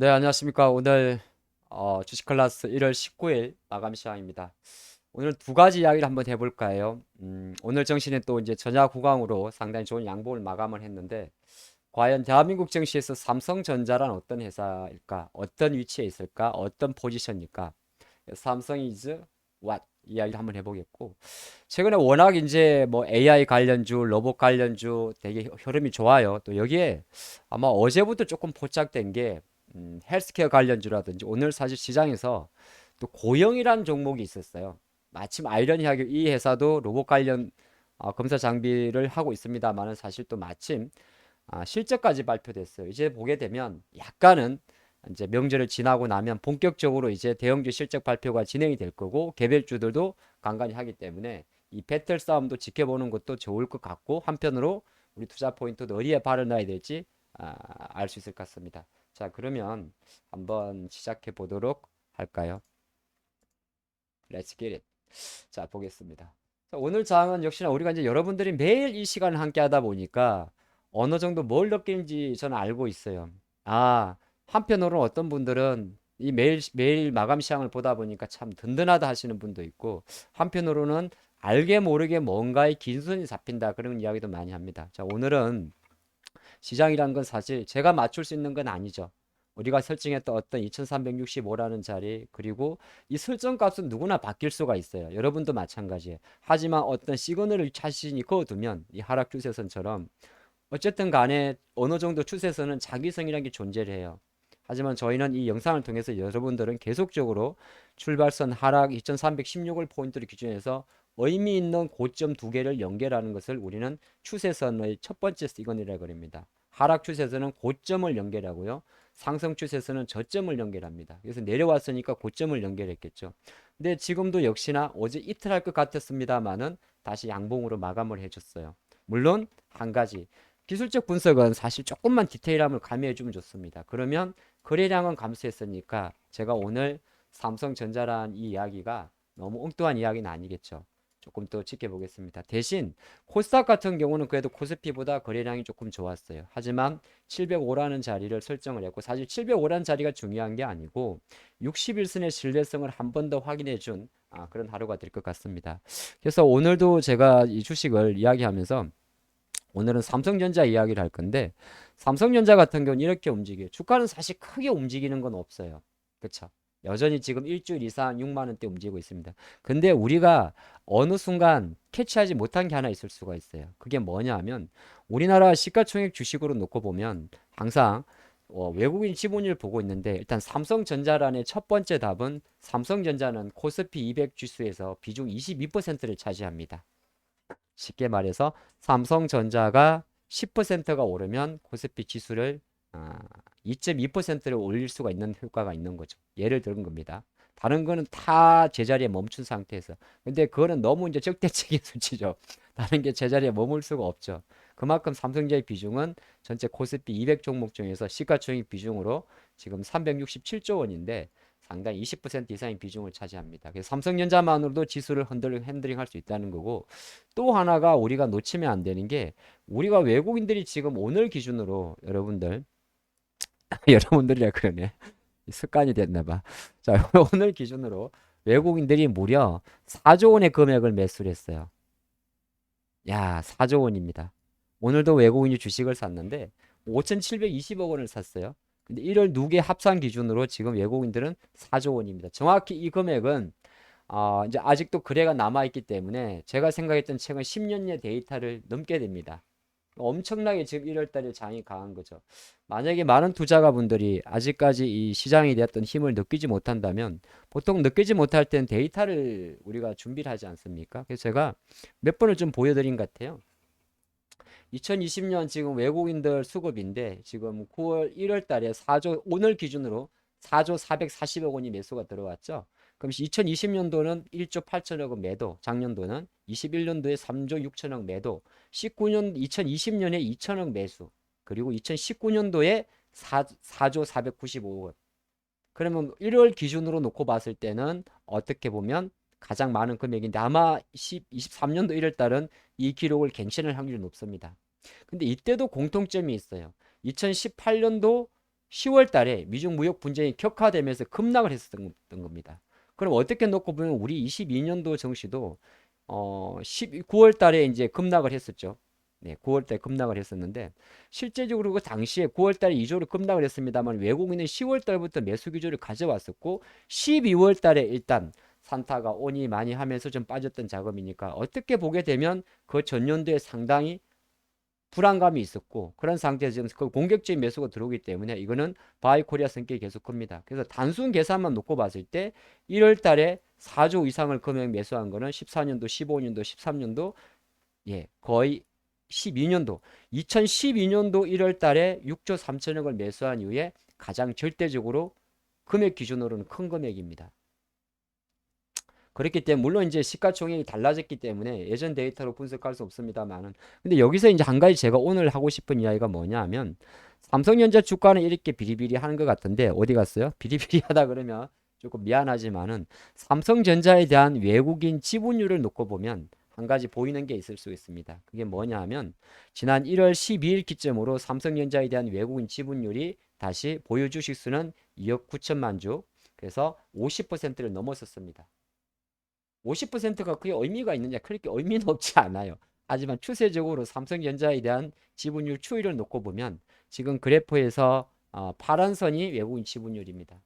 네, 안녕하십니까. 오늘 주식 클래스 1월 19일 마감 시간입니다. 오늘 두 가지 이야기를 한번 해볼까 해요. 오늘 정시는 또 이제 전야 구강으로 상당히 좋은 양봉을 마감을 했는데, 과연 대한민국 증시에서 삼성전자란 어떤 회사일까? 어떤 위치에 있을까? 어떤 포지션일까? 삼성 이즈 what? 이야기를 한번 해보겠고, 최근에 워낙 이제 뭐 AI 관련주, 로봇 관련주 되게 흐름이 좋아요. 또 여기에 아마 어제부터 조금 포착된 게 헬스케어 관련주라든지 오늘 사실 시장에서 또 고영이라는 종목이 있었어요. 마침 아이러니하게 이 회사도 로봇 관련 검사 장비를 하고 있습니다만은 사실 또 마침 실적까지 발표됐어요. 이제 보게 되면 약간은 이제 명절을 지나고 나면 본격적으로 이제 대형주 실적 발표가 진행이 될 거고 개별주들도 간간히 하기 때문에 이 배틀 싸움도 지켜보는 것도 좋을 것 같고 한편으로 우리 투자 포인트도 어디에 발을 놔야 될지 알 수 있을 것 같습니다. 자, 그러면 한번 시작해 보도록 할까요? Let's get it. 자, 보겠습니다. 자, 오늘 장은 역시나 우리가 이제 여러분들이 매일 이 시간을 함께 하다 보니까 어느 정도 뭘 느끼는지 저는 알고 있어요. 한편으로는 어떤 분들은 이 매일 마감 시장을 보다 보니까 참 든든하다 하시는 분도 있고, 한편으로는 알게 모르게 뭔가의 긴선이 잡힌다 그런 이야기도 많이 합니다. 자, 오늘은 시장이란 건 사실 제가 맞출 수 있는 건 아니죠. 우리가 설정했던 어떤 2365라는 자리, 그리고 이 설정 값은 누구나 바뀔 수가 있어요. 여러분도 마찬가지예요. 하지만 어떤 시그널을 자신이 그어두면 이 하락 추세선처럼 어쨌든 간에 어느 정도 추세선은 자기성이라는 게 존재를 해요. 하지만 저희는 이 영상을 통해서 여러분들은 계속적으로 출발선 하락 2316을 포인트를 기준해서 의미 있는 고점 두 개를 연결하는 것을 우리는 추세선의 첫 번째 시그널이라고 합니다. 하락 추세선은 고점을 연결하고요. 상승 추세선은 저점을 연결합니다. 그래서 내려왔으니까 고점을 연결했겠죠. 근데 지금도 역시나 어제 이틀 할 것 같았습니다만은 다시 양봉으로 마감을 해줬어요. 물론 한 가지 기술적 분석은 사실 조금만 디테일함을 가미해 주면 좋습니다. 그러면 거래량은 감소했으니까 제가 오늘 삼성전자란 이 이야기가 너무 엉뚱한 이야기는 아니겠죠. 조금 더 지켜보겠습니다. 대신 코스닥 같은 경우는 그래도 코스피보다 거래량이 조금 좋았어요. 하지만 705라는 자리를 설정을 했고, 사실 705라는 자리가 중요한 게 아니고 61선의 신뢰성을 한 번 더 확인해 준 그런 하루가 될 것 같습니다. 그래서 오늘도 제가 이 주식을 이야기하면서 오늘은 삼성전자 이야기를 할 건데, 삼성전자 같은 경우는 이렇게 움직여요. 주가는 사실 크게 움직이는 건 없어요. 그쵸? 여전히 지금 일주일 이상 6만 원대 움직이고 있습니다. 근데 우리가 어느 순간 캐치하지 못한 게 하나 있을 수가 있어요. 그게 뭐냐 하면 우리나라 시가총액 주식으로 놓고 보면 항상 외국인 지분율 보고 있는데, 일단 삼성전자란의 첫 번째 답은 삼성전자는 코스피 200 지수에서 비중 22%를 차지합니다. 쉽게 말해서 삼성전자가 10%가 오르면 코스피 지수를 2.2%를 올릴 수가 있는 효과가 있는 거죠. 예를 들은 겁니다. 다른 거는 다 제자리에 멈춘 상태에서. 근데 그거는 너무 이제 적대적인 수치죠. 다른 게 제자리에 머물 수가 없죠. 그만큼 삼성전자의 비중은 전체 코스피 200 종목 중에서 시가총액 비중으로 지금 367조 원인데 상당히 20% 이상의 비중을 차지합니다. 그래서 삼성전자만으로도 지수를 핸들링 할 수 있다는 거고, 또 하나가 우리가 놓치면 안 되는 게, 우리가 외국인들이 지금 오늘 기준으로 여러분들 여러분들이라 그러네. 습관이 됐나 봐. 자, 오늘 기준으로 외국인들이 무려 4조 원의 금액을 매수를 했어요. 야, 4조 원입니다. 오늘도 외국인이 주식을 샀는데 5,720억 원을 샀어요. 근데 1월 누계 합산 기준으로 지금 외국인들은 4조 원입니다. 정확히 이 금액은 이제 아직도 거래가 남아있기 때문에 제가 생각했던 최근 10년의 데이터를 넘게 됩니다. 엄청나게 지금 1월 달에 장이 강한 거죠. 만약에 많은 투자가분들이 아직까지 이 시장에 대한 힘을 느끼지 못한다면, 보통 느끼지 못할 땐 데이터를 우리가 준비를 하지 않습니까? 그래서 제가 몇 번을 좀 보여드린 것 같아요. 2020년 지금 외국인들 수급인데 지금 9월 1월 달에 4조, 오늘 기준으로 4조 440억 원이 매수가 들어왔죠. 그럼 2020년도는 1조 8천억 원 매도, 작년도는 21년도에 3조 6천억 매도, 2020년에 2천억 매수, 그리고 2019년도에 4조 495억 원. 그러면 1월 기준으로 놓고 봤을 때는 어떻게 보면 가장 많은 금액인데, 아마 23년도 1월 달은 이 기록을 갱신할 확률이 높습니다. 근데 이때도 공통점이 있어요. 2018년도 10월 달에 미중 무역 분쟁이 격화되면서 급락을 했었던 겁니다. 그럼 어떻게 놓고 보면 우리 22년도 정시도 9월 달에 이제 급락을 했었죠. 네, 9월 달에 급락을 했었는데 실제적으로 그 당시에 9월 달에 2조를 급락을 했습니다만 외국인은 10월 달부터 매수 기조를 가져왔었고 12월 달에 일단 산타가 오니 많이 하면서 좀 빠졌던 작업이니까 어떻게 보게 되면 그 전년도에 상당히 불안감이 있었고 그런 상태에서 지금 그 공격적인 매수가 들어오기 때문에 이거는 바이코리아 성격이 계속 큽니다. 그래서 단순 계산만 놓고 봤을 때 1월 달에 4조 이상을 금액 매수한 거는 14년도, 15년도, 13년도 거의 12년도 2012년도 1월 달에 6조 3천억을 매수한 이후에 가장 절대적으로 금액 기준으로는 큰 금액입니다. 그렇기 때문에 물론 이제 시가총액이 달라졌기 때문에 예전 데이터로 분석할 수 없습니다만은 근데 여기서 이제 한 가지 제가 오늘 하고 싶은 이야기가 뭐냐면 삼성전자 주가는 이렇게 비리비리 하는 것 같은데 어디 갔어요? 비리비리하다 그러면 조금 미안하지만은 삼성전자에 대한 외국인 지분율을 놓고 보면 한 가지 보이는 게 있을 수 있습니다. 그게 뭐냐 하면 지난 1월 12일 기점으로 삼성전자에 대한 외국인 지분율이 다시 보유 주식 수는 2억 9천만 주 그래서 50%를 넘었었습니다. 50%가 그게 의미가 있느냐? 그렇게 의미는 없지 않아요. 하지만 추세적으로 삼성전자에 대한 지분율 추이를 놓고 보면 지금 그래프에서 파란 선이 외국인 지분율입니다.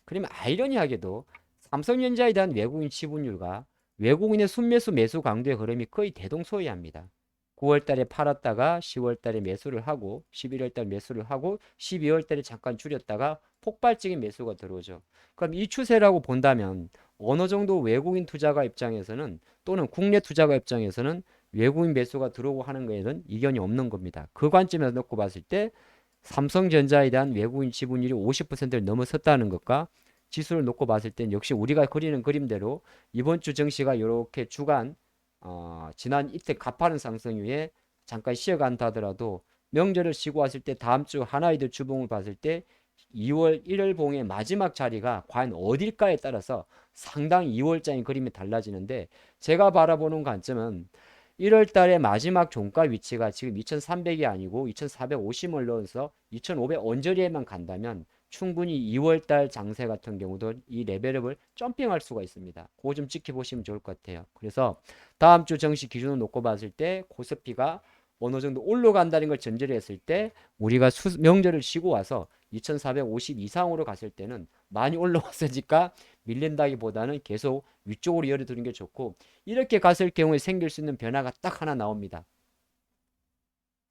그러면 아이러니하게도 삼성전자에 대한 외국인 지분율과 외국인의 순매수 매수 강도의 흐름이 거의 대동소이합니다. 9월 달에 팔았다가 10월 달에 매수를 하고 11월 달 매수를 하고 12월 달에 잠깐 줄였다가 폭발적인 매수가 들어오죠. 그럼 이 추세라고 본다면 어느 정도 외국인 투자가 입장에서는 또는 국내 투자가 입장에서는 외국인 매수가 들어오고 하는 거에는 이견이 없는 겁니다. 그 관점에서 놓고 봤을 때 삼성전자에 대한 외국인 지분율이 50%를 넘어섰다는 것과 지수를 놓고 봤을 땐 역시 우리가 그리는 그림대로 이번 주 증시가 이렇게 주간 지난 이틀 가파른 상승 이후에 잠깐 쉬어간다 하더라도 명절을 쉬고 왔을 때 다음 주 하나이드 주봉을 봤을 때 2월 1월 봉의 마지막 자리가 과연 어딜까에 따라서 상당히 2월장의 그림이 달라지는데 제가 바라보는 관점은 1월 달에 마지막 종가 위치가 지금 2300이 아니고 2450을 넣어서 2500 언저리에만 간다면 충분히 2월 달 장세 같은 경우도 이 레벨업을 점핑할 수가 있습니다. 그거 좀 지켜보시면 좋을 것 같아요. 그래서 다음 주 정시 기준을 놓고 봤을 때 코스피가 어느 정도 올라간다는 걸 전제로 했을 때 우리가 명절을 쉬고 와서 2450 이상으로 갔을 때는 많이 올라왔으니까 밀린다기보다는 계속 위쪽으로 열어두는 게 좋고 이렇게 갔을 경우에 생길 수 있는 변화가 딱 하나 나옵니다.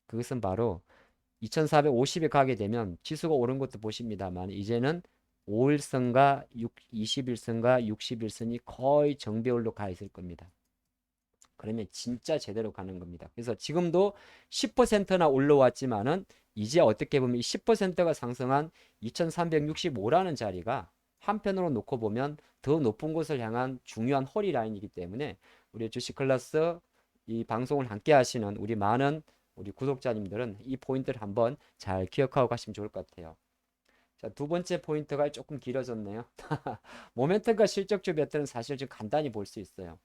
그것은 바로 2450에 가게 되면 지수가 오른 것도 보십니다만 이제는 5일선과 21선과 61선이 거의 정배율로 가 있을 겁니다. 그러면 진짜 제대로 가는 겁니다. 그래서 지금도 10%나 올라왔지만은 이제 어떻게 보면 10%가 상승한 2365라는 자리가 한편으로 놓고 보면 더 높은 곳을 향한 중요한 허리 라인이기 때문에 우리 주식 클래스 이 방송을 함께 하시는 우리 많은 우리 구독자님들은 이 포인트를 한번 잘 기억하고 가시면 좋을 것 같아요. 자, 두 번째 포인트가 조금 길어졌네요. 모멘텀과 실적주 배터는 사실 좀 간단히 볼 수 있어요.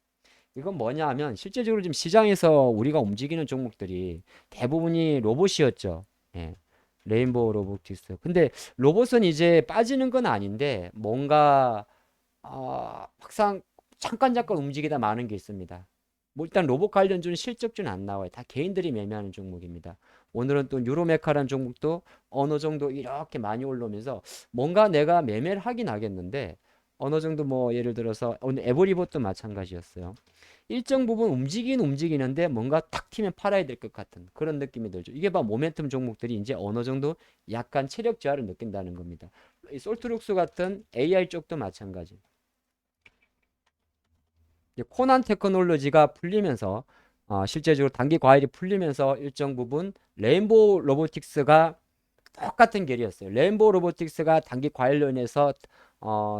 이건 뭐냐 하면 실제적으로 지금 시장에서 우리가 움직이는 종목들이 대부분이 로봇이었죠. 예. 레인보우 로보틱스. 근데 로봇은 이제 빠지는 건 아닌데 뭔가 항상 잠깐 움직이다 마는 게 있습니다. 뭐 일단 로봇 관련주는 실적주는 안 나와요. 다 개인들이 매매하는 종목입니다. 오늘은 또 유로메카라는 종목도 어느 정도 이렇게 많이 올라오면서 뭔가 내가 매매를 하긴 하겠는데 어느 정도 뭐 예를 들어서 오늘 에버리봇도 마찬가지였어요. 일정 부분 움직이는데 뭔가 탁 튀면 팔아야 될 것 같은 그런 느낌이 들죠. 이게 봐 모멘텀 종목들이 이제 어느 정도 약간 체력 저하를 느낀다는 겁니다. 이 솔트룩스 같은 AI 쪽도 마찬가지. 코난 테크놀로지가 풀리면서 실제적으로 단기 과열이 풀리면서 일정 부분 레인보우 로보틱스가 똑같은 결이었어요. 레인보우 로보틱스가 단기 과열로 인해서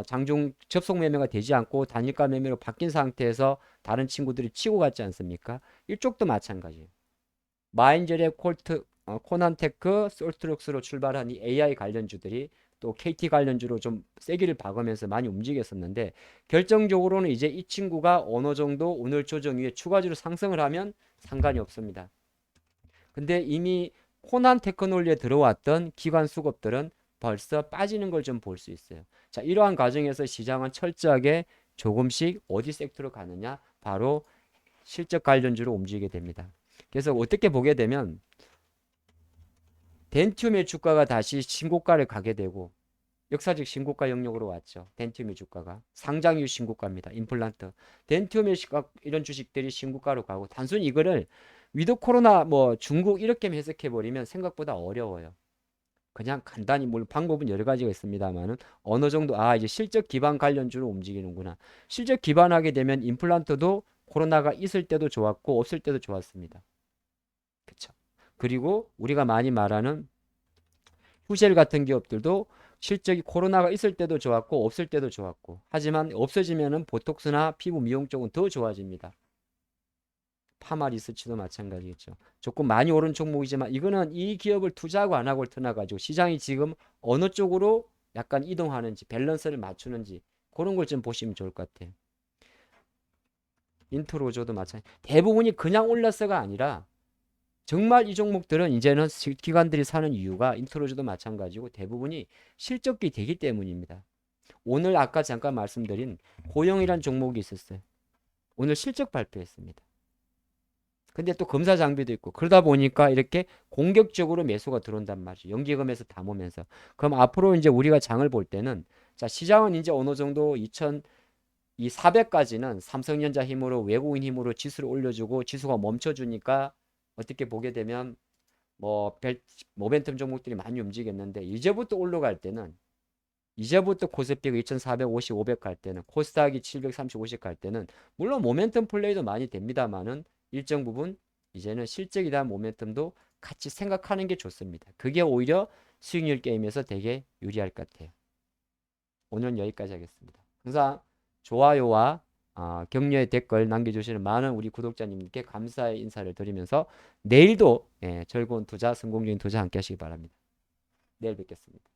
장중 접속 매매가 되지 않고 단일가 매매로 바뀐 상태에서 다른 친구들이 치고 갔지 않습니까? 이쪽도 마찬가지예요. 마인젤의 코난테크, 솔트룩스로 출발한 이 AI 관련주들이 또 KT 관련주로 좀 세기를 박으면서 많이 움직였었는데 결정적으로는 이제 이 친구가 어느 정도 오늘 조정 위에 추가적으로 상승을 하면 상관이 없습니다. 근데 이미 코난 테크놀리에 들어왔던 기관 수급들은 벌써 빠지는 걸 좀 볼 수 있어요. 자, 이러한 과정에서 시장은 철저하게 조금씩 어디 섹터로 가느냐? 바로 실적 관련주로 움직이게 됩니다. 그래서 어떻게 보게 되면 덴튬의 주가가 다시 신고가를 가게 되고 역사적 신고가 영역으로 왔죠. 덴튬의 주가가 상장 이후 신고가입니다. 임플란트 덴튬의 이런 주식들이 신고가로 가고 단순히 이거를 위드 코로나 뭐 중국 이렇게 해석해 버리면 생각보다 어려워요. 그냥 간단히 물론 방법은 여러 가지가 있습니다만은 어느 정도 이제 실적 기반 관련주로 움직이는구나. 실적 기반하게 되면 임플란트도 코로나가 있을 때도 좋았고 없을 때도 좋았습니다. 그렇죠. 그리고 우리가 많이 말하는 휴젤 같은 기업들도 실적이 코로나가 있을 때도 좋았고 없을 때도 좋았고 하지만 없어지면은 보톡스나 피부 미용 쪽은 더 좋아집니다. 파마 리서치도 마찬가지겠죠. 조금 많이 오른 종목이지만 이거는 이 기업을 투자하고 안 하고를 떠나가지고 시장이 지금 어느 쪽으로 약간 이동하는지 밸런스를 맞추는지 그런 걸 좀 보시면 좋을 것 같아요. 인트로조도 마찬가지. 대부분이 그냥 올랐어가 아니라 정말 이 종목들은 이제는 기관들이 사는 이유가 인트로즈도 마찬가지고 대부분이 실적이 되기 때문입니다. 오늘 아까 잠깐 말씀드린 고영이란 종목이 있었어요. 오늘 실적 발표했습니다. 근데 또 검사 장비도 있고 그러다 보니까 이렇게 공격적으로 매수가 들어온단 말이죠. 연기금에서 담으면서. 그럼 앞으로 이제 우리가 장을 볼 때는 자, 시장은 이제 어느 정도 400까지는 삼성전자 힘으로 외국인 힘으로 지수를 올려주고 지수가 멈춰주니까 어떻게 보게 되면 뭐 모멘텀 종목들이 많이 움직였는데 이제부터 올라갈 때는 이제부터 코스피가 2450, 500 갈 때는 코스닥이 730, 50 갈 때는 물론 모멘텀 플레이도 많이 됩니다만은 일정 부분 이제는 실적에 대한 모멘텀도 같이 생각하는 게 좋습니다. 그게 오히려 수익률 게임에서 되게 유리할 것 같아요. 오늘은 여기까지 하겠습니다. 항상 좋아요와 격려의 댓글 남겨주시는 많은 우리 구독자님께 감사의 인사를 드리면서 내일도 즐거운 투자, 성공적인 투자 함께 하시기 바랍니다. 내일 뵙겠습니다.